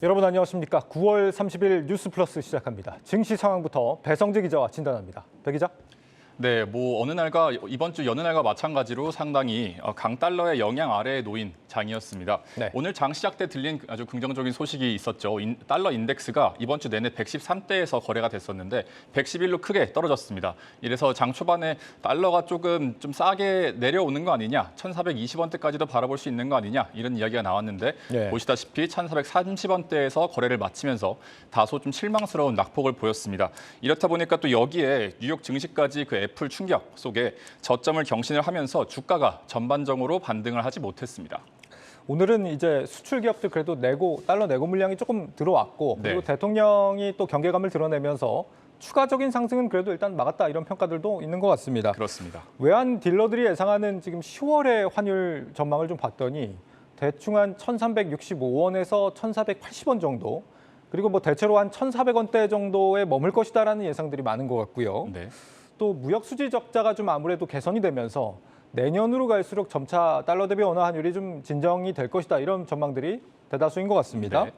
여러분 안녕하십니까? 9월 30일 뉴스플러스 시작합니다. 증시 상황부터 배성재 기자와 진단합니다. 배 기자. 네, 어느 날과 이번 주 여느 날과 마찬가지로 상당히 강달러의 영향 아래에 놓인 장이었습니다. 네. 오늘 장 시작 때 들린 아주 긍정적인 소식이 있었죠. 달러 인덱스가 이번 주 내내 113대에서 거래가 됐었는데 111로 크게 떨어졌습니다. 이래서 장 초반에 달러가 조금 좀 싸게 내려오는 거 아니냐, 1,420원대까지도 바라볼 수 있는 거 아니냐 이런 이야기가 나왔는데 네. 보시다시피 1,430원대에서 거래를 마치면서 다소 좀 실망스러운 낙폭을 보였습니다. 이렇다 보니까 또 여기에 뉴욕 증시까지 그 애플 충격 속에 저점을 경신을 하면서 주가가 전반적으로 반등을 하지 못했습니다. 오늘은 이제 수출 기업들 그래도 달러 내고 물량이 조금 들어왔고 그리고 네. 대통령이 또 경계감을 드러내면서 추가적인 상승은 그래도 일단 막았다 이런 평가들도 있는 것 같습니다. 그렇습니다. 외환 딜러들이 예상하는 지금 10월의 환율 전망을 좀 봤더니 대충 한 1,365원에서 1,480원 정도 그리고 대체로 한 1,400원대 정도에 머물 것이다라는 예상들이 많은 것 같고요. 네. 또 무역 수지 적자가 좀 아무래도 개선이 되면서 내년으로 갈수록 점차 달러 대비 원화 환율이 좀 진정이 될 것이다 이런 전망들이 대다수인 것 같습니다. 네.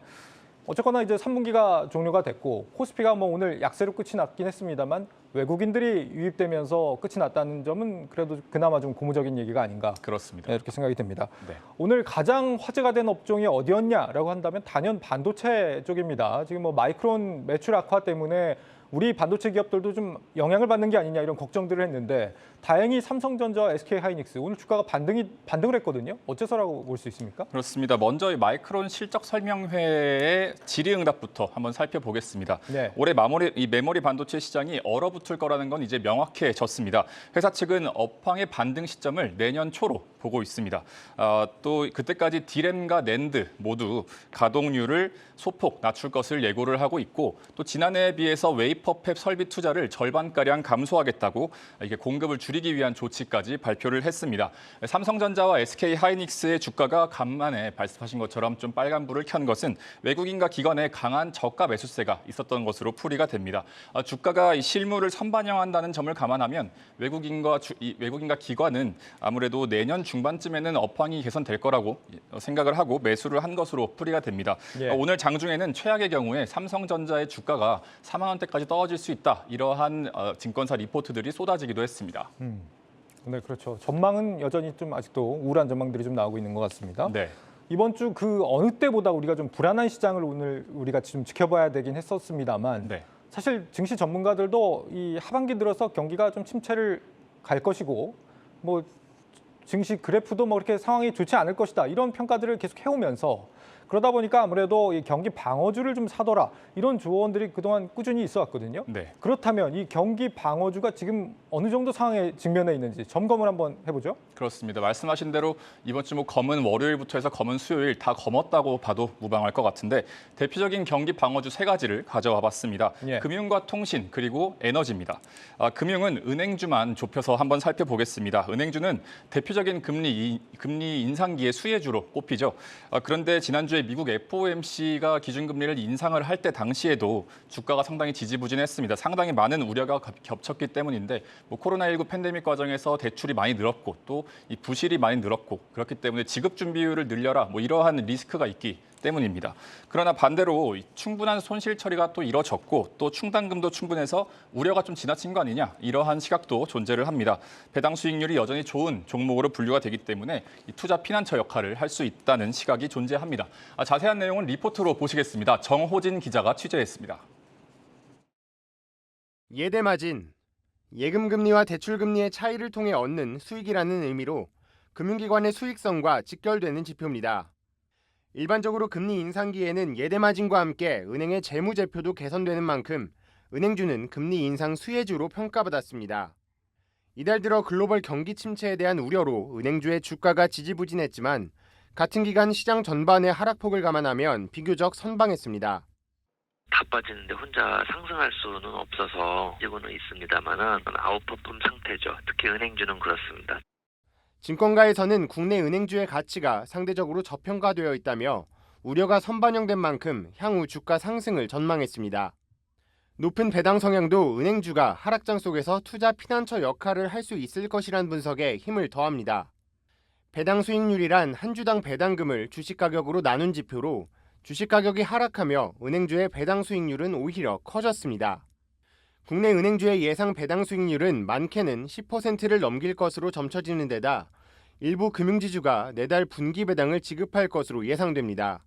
어쨌거나 이제 3분기가 종료가 됐고 코스피가 오늘 약세로 끝이 났긴 했습니다만 외국인들이 유입되면서 끝이 났다는 점은 그래도 그나마 좀 고무적인 얘기가 아닌가 그렇습니다. 이렇게 생각이 됩니다. 네. 오늘 가장 화제가 된 업종이 어디였냐라고 한다면 단연 반도체 쪽입니다. 지금 마이크론 매출 악화 때문에 우리 반도체 기업들도 좀 영향을 받는 게 아니냐 이런 걱정들을 했는데 다행히 삼성전자, SK하이닉스 오늘 주가가 반등을 했거든요. 어째서라고 볼 수 있습니까? 그렇습니다. 먼저 이 마이크론 실적 설명회의 질의응답부터 한번 살펴보겠습니다. 네. 올해 이 메모리 반도체 시장이 얼어붙을 거라는 건 이제 명확해졌습니다. 회사 측은 업황의 반등 시점을 내년 초로 보고 있습니다. 또 그때까지 디램과 낸드 모두 가동률을 소폭 낮출 것을 예고를 하고 있고 또 지난해에 비해서 웨이퍼팹 설비 투자를 절반가량 감소하겠다고 이게 공급을 줄이기 위한 조치까지 발표를 했습니다. 삼성전자와 SK하이닉스의 주가가 간만에 말씀하신 것처럼 좀 빨간불을 켠 것은 외국인과 기관의 강한 저가 매수세가 있었던 것으로 풀이가 됩니다. 주가가 이 실물을 선반영한다는 점을 감안하면 외국인과 기관은 아무래도 내년 중반쯤에는 업황이 개선될 거라고 생각을 하고 매수를 한 것으로 풀이가 됩니다. 예. 오늘 장중에는 최악의 경우에 삼성전자의 주가가 4만 원대까지 떨어질 수 있다. 이러한 증권사 리포트들이 쏟아지기도 했습니다. 네, 그렇죠. 전망은 여전히 좀 아직도 우울한 전망들이 좀 나오고 있는 것 같습니다. 네. 이번 주 그 어느 때보다 우리가 좀 불안한 시장을 오늘 우리가 좀 지켜봐야 되긴 했었습니다만 네. 사실 증시 전문가들도 이 하반기 들어서 경기가 좀 침체를 갈 것이고 증시 그래프도 그렇게 상황이 좋지 않을 것이다 이런 평가들을 계속 해오면서 그러다 보니까 아무래도 이 경기 방어주를 좀 사더라 이런 조언들이 그동안 꾸준히 있어 왔거든요. 네. 그렇다면 이 경기 방어주가 지금 어느 정도 상황에 직면해 있는지 점검을 한번 해보죠. 그렇습니다. 말씀하신 대로 이번 주 검은 월요일부터 해서 검은 수요일 다 검었다고 봐도 무방할 것 같은데 대표적인 경기 방어주 세 가지를 가져와 봤습니다. 예. 금융과 통신 그리고 에너지입니다. 금융은 은행주만 좁혀서 한번 살펴보겠습니다. 은행주는 대표적인 금리 인상기의 수혜주로 꼽히죠. 그런데 지난주에 미국 FOMC가 기준금리를 인상을 할 때 당시에도 주가가 상당히 지지부진했습니다. 상당히 많은 우려가 겹쳤기 때문인데 코로나19 팬데믹 과정에서 대출이 많이 늘었고 또 이 부실이 많이 늘었고 그렇기 때문에 지급 준비율을 늘려라 이러한 리스크가 있기 때문입니다. 그러나 반대로 충분한 손실 처리가 또 이뤄졌고 또 충당금도 충분해서 우려가 좀 지나친 거 아니냐 이러한 시각도 존재를 합니다. 배당 수익률이 여전히 좋은 종목으로 분류가 되기 때문에 이 투자 피난처 역할을 할 수 있다는 시각이 존재합니다. 자세한 내용은 리포트로 보시겠습니다. 정호진 기자가 취재했습니다. 예대 마진, 예금 금리와 대출 금리의 차이를 통해 얻는 수익이라는 의미로 금융기관의 수익성과 직결되는 지표입니다. 일반적으로 금리 인상기에는 예대 마진과 함께 은행의 재무제표도 개선되는 만큼 은행주는 금리 인상 수혜주로 평가받았습니다. 이달 들어 글로벌 경기 침체에 대한 우려로 은행주의 주가가 지지부진했지만 같은 기간 시장 전반의 하락폭을 감안하면 비교적 선방했습니다. 다 빠지는데 혼자 상승할 수는 없어서 이유는 있습니다만은 아웃퍼폼 상태죠. 특히 은행주는 그렇습니다. 증권가에서는 국내 은행주의 가치가 상대적으로 저평가되어 있다며 우려가 선반영된 만큼 향후 주가 상승을 전망했습니다. 높은 배당 성향도 은행주가 하락장 속에서 투자 피난처 역할을 할 수 있을 것이란 분석에 힘을 더합니다. 배당 수익률이란 한 주당 배당금을 주식 가격으로 나눈 지표로 주식 가격이 하락하며 은행주의 배당 수익률은 오히려 커졌습니다. 국내 은행주의 예상 배당 수익률은 많게는 10%를 넘길 것으로 점쳐지는 데다 일부 금융지주가 내달 분기 배당을 지급할 것으로 예상됩니다.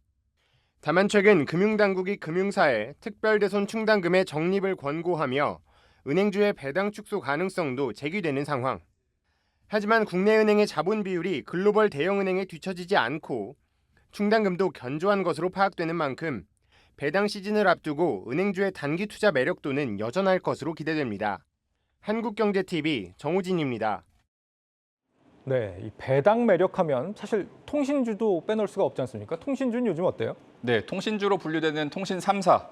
다만 최근 금융당국이 금융사에 특별대손 충당금의 적립을 권고하며 은행주의 배당 축소 가능성도 제기되는 상황. 하지만 국내 은행의 자본 비율이 글로벌 대형은행에 뒤처지지 않고 충당금도 견조한 것으로 파악되는 만큼 배당 시즌을 앞두고 은행주의 단기 투자 매력도는 여전할 것으로 기대됩니다. 한국경제TV 정우진입니다. 네, 이 배당 매력하면 사실 통신주도 빼놓을 수가 없지 않습니까? 통신주는 요즘 어때요? 네, 통신주로 분류되는 통신 3사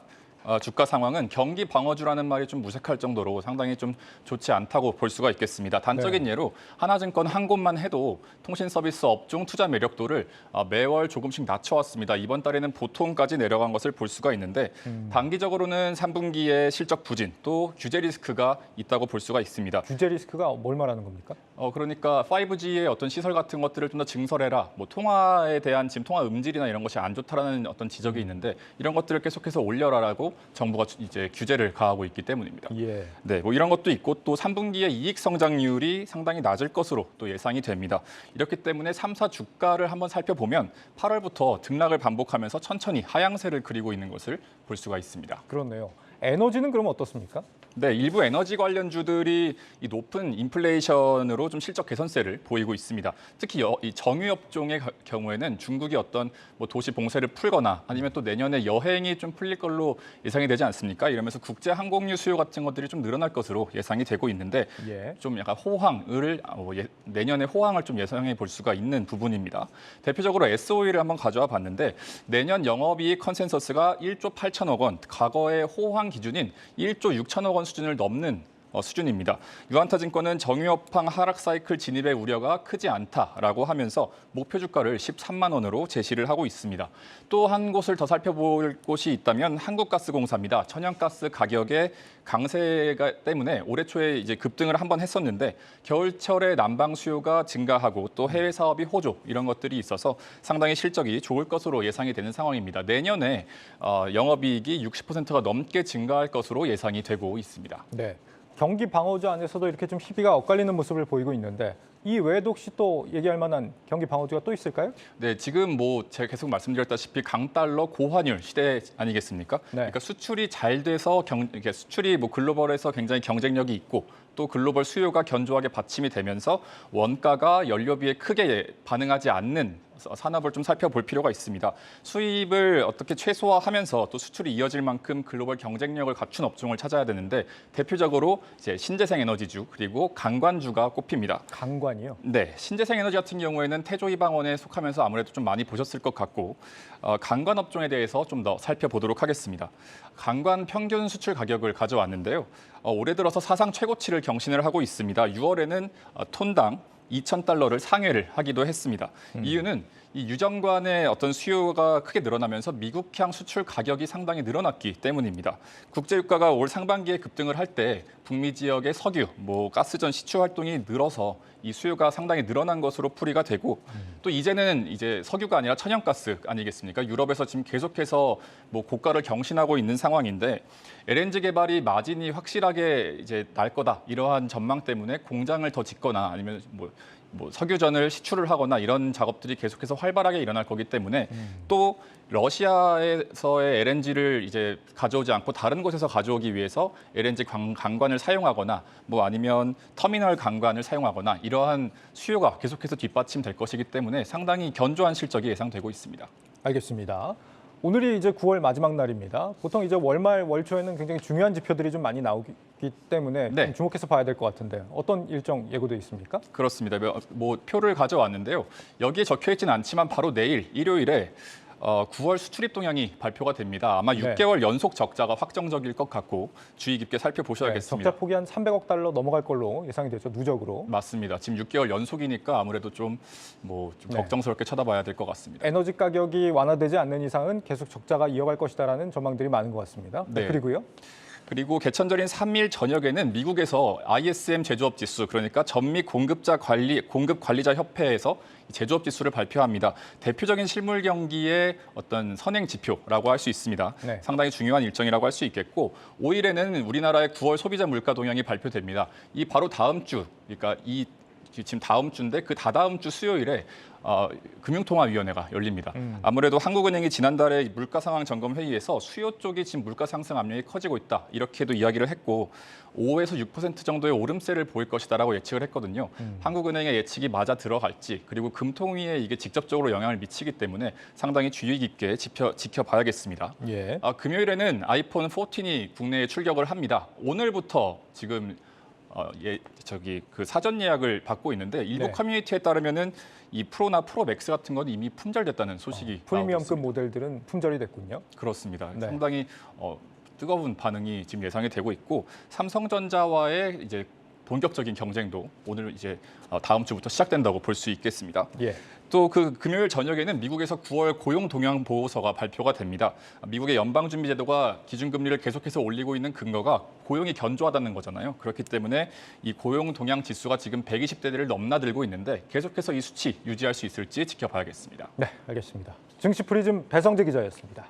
주가 상황은 경기 방어주라는 말이 좀 무색할 정도로 상당히 좀 좋지 않다고 볼 수가 있겠습니다. 단적인 예로 하나증권 한 곳만 해도 통신 서비스 업종 투자 매력도를 매월 조금씩 낮춰왔습니다. 이번 달에는 보통까지 내려간 것을 볼 수가 있는데 단기적으로는 3분기에 실적 부진 또 규제 리스크가 있다고 볼 수가 있습니다. 규제 리스크가 뭘 말하는 겁니까? 그러니까 5G의 어떤 시설 같은 것들을 좀 더 증설해라. 뭐 통화에 대한 지금 통화 음질이나 이런 것이 안 좋다라는 어떤 지적이 있는데 이런 것들을 계속해서 올려라라고 정부가 이제 규제를 가하고 있기 때문입니다. 예. 네, 뭐 이런 것도 있고 또 3분기에 이익 성장률이 상당히 낮을 것으로 또 예상이 됩니다. 이렇기 때문에 3사 주가를 한번 살펴보면 8월부터 등락을 반복하면서 천천히 하향세를 그리고 있는 것을 볼 수가 있습니다. 그렇네요. 에너지는 그럼 어떻습니까? 네, 일부 에너지 관련주들이 이 높은 인플레이션으로 좀 실적 개선세를 보이고 있습니다. 특히 이 정유업종의 경우에는 중국이 어떤 뭐 도시 봉쇄를 풀거나 아니면 또 내년에 여행이 좀 풀릴 걸로 예상이 되지 않습니까? 이러면서 국제 항공유 수요 같은 것들이 좀 늘어날 것으로 예상이 되고 있는데 예. 좀 약간 내년에 호황을 좀 예상해 볼 수가 있는 부분입니다. 대표적으로 SOE를 한번 가져와 봤는데 내년 영업이익 컨센서스가 1조 8천억 원, 과거의 호황 기준인 1조 6천억 원 수준을 넘는 수준입니다. 유한타증권은 정유업황 하락 사이클 진입의 우려가 크지 않다라고 하면서 목표 주가를 13만 원으로 제시를 하고 있습니다. 또 한 곳을 더 살펴볼 곳이 있다면 한국가스공사입니다. 천연가스 가격의 강세가 때문에 올해 초에 이제 급등을 한번 했었는데 겨울철에 난방 수요가 증가하고 또 해외 사업이 호조 이런 것들이 있어서 상당히 실적이 좋을 것으로 예상이 되는 상황입니다. 내년에 영업이익이 60%가 넘게 증가할 것으로 예상이 되고 있습니다. 네. 경기 방어주 안에서도 이렇게 좀 희비가 엇갈리는 모습을 보이고 있는데 이 외에도 혹시 또 얘기할 만한 경기 방어주가 또 있을까요? 네, 지금 뭐 제가 계속 말씀드렸다시피 강달러 고환율 시대 아니겠습니까? 네. 그러니까 수출이 잘 돼서 수출이 뭐 글로벌에서 굉장히 경쟁력이 있고 또 글로벌 수요가 견조하게 받침이 되면서 원가가 연료비에 크게 반응하지 않는 산업을 좀 살펴볼 필요가 있습니다. 수입을 어떻게 최소화하면서 또 수출이 이어질 만큼 글로벌 경쟁력을 갖춘 업종을 찾아야 되는데 대표적으로 이제 신재생 에너지주 그리고 강관주가 꼽힙니다. 강관이요? 네, 신재생 에너지 같은 경우에는 태조이방원에 속하면서 아무래도 좀 많이 보셨을 것 같고 강관 업종에 대해서 좀 더 살펴보도록 하겠습니다. 강관 평균 수출 가격을 가져왔는데요. 올해 들어서 사상 최고치를 경신을 하고 있습니다. 6월에는 톤당 2,000달러를 상회를 하기도 했습니다. 이유는 이 유정관의 어떤 수요가 크게 늘어나면서 미국향 수출 가격이 상당히 늘어났기 때문입니다. 국제유가가 올 상반기에 급등을 할 때 북미 지역의 석유, 가스전 시추 활동이 늘어서 이 수요가 상당히 늘어난 것으로 풀이가 되고 또 이제는 이제 석유가 아니라 천연가스 아니겠습니까? 유럽에서 지금 계속해서 고가를 경신하고 있는 상황인데 LNG 개발이 마진이 확실하게 이제 날 거다 이러한 전망 때문에 공장을 더 짓거나 아니면 석유전을 시추를 하거나 이런 작업들이 계속해서 활발하게 일어날 거기 때문에 또 러시아에서의 LNG를 이제 가져오지 않고 다른 곳에서 가져오기 위해서 LNG 강관을 사용하거나 아니면 터미널 강관을 사용하거나 이러한 수요가 계속해서 뒷받침될 것이기 때문에 상당히 견조한 실적이 예상되고 있습니다. 알겠습니다. 오늘이 이제 9월 마지막 날입니다. 보통 이제 월말 월초에는 굉장히 중요한 지표들이 좀 많이 나오기 때문에 네. 좀 주목해서 봐야 될 것 같은데 어떤 일정 예고돼 있습니까? 그렇습니다. 표를 가져왔는데요. 여기에 적혀 있지는 않지만 바로 내일 일요일에 9월 수출입 동향이 발표가 됩니다. 아마 6개월 연속 적자가 확정적일 것 같고 주의 깊게 살펴보셔야겠습니다. 적자 폭이 한 300억 달러 넘어갈 걸로 예상이 되죠. 누적으로. 맞습니다. 지금 6개월 연속이니까 아무래도 좀 걱정스럽게 쳐다봐야 될 것 같습니다. 에너지 가격이 완화되지 않는 이상은 계속 적자가 이어갈 것이다라는 전망들이 많은 것 같습니다. 네. 그리고요. 그리고 개천절인 3일 저녁에는 미국에서 ISM 제조업 지수, 그러니까 전미 공급 관리자 협회에서 제조업 지수를 발표합니다. 대표적인 실물 경기의 어떤 선행 지표라고 할 수 있습니다. 네. 상당히 중요한 일정이라고 할 수 있겠고 5일에는 우리나라의 9월 소비자 물가 동향이 발표됩니다. 이 바로 다음 주, 그러니까 지금 다음 주인데 그 다다음 주 수요일에 금융통화위원회가 열립니다. 아무래도 한국은행이 지난달에 물가 상황 점검 회의에서 수요 쪽이 지금 물가 상승 압력이 커지고 있다. 이렇게도 이야기를 했고 5에서 6% 정도의 오름세를 보일 것이다라고 예측을 했거든요. 한국은행의 예측이 맞아 들어갈지 그리고 금통위에 이게 직접적으로 영향을 미치기 때문에 상당히 주의 깊게 지켜봐야겠습니다. 예. 금요일에는 아이폰 14이 국내에 출격을 합니다. 오늘부터 지금 그 사전 예약을 받고 있는데 일부 네. 커뮤니티에 따르면은 이 프로나 프로 맥스 같은 건 이미 품절됐다는 소식이 나오고 프리미엄급 있습니다. 모델들은 품절이 됐군요. 그렇습니다. 네. 상당히 뜨거운 반응이 지금 예상이 되고 있고 삼성전자와의 이제 본격적인 경쟁도 오늘 이제 다음 주부터 시작된다고 볼 수 있겠습니다. 예. 또 그 금요일 저녁에는 미국에서 9월 고용 동향 보고서가 발표가 됩니다. 미국의 연방준비제도가 기준금리를 계속해서 올리고 있는 근거가 고용이 견조하다는 거잖아요. 그렇기 때문에 이 고용 동향 지수가 지금 120대를 넘나들고 있는데 계속해서 이 수치 유지할 수 있을지 지켜봐야겠습니다. 네, 알겠습니다. 증시 프리즘 배성재 기자였습니다.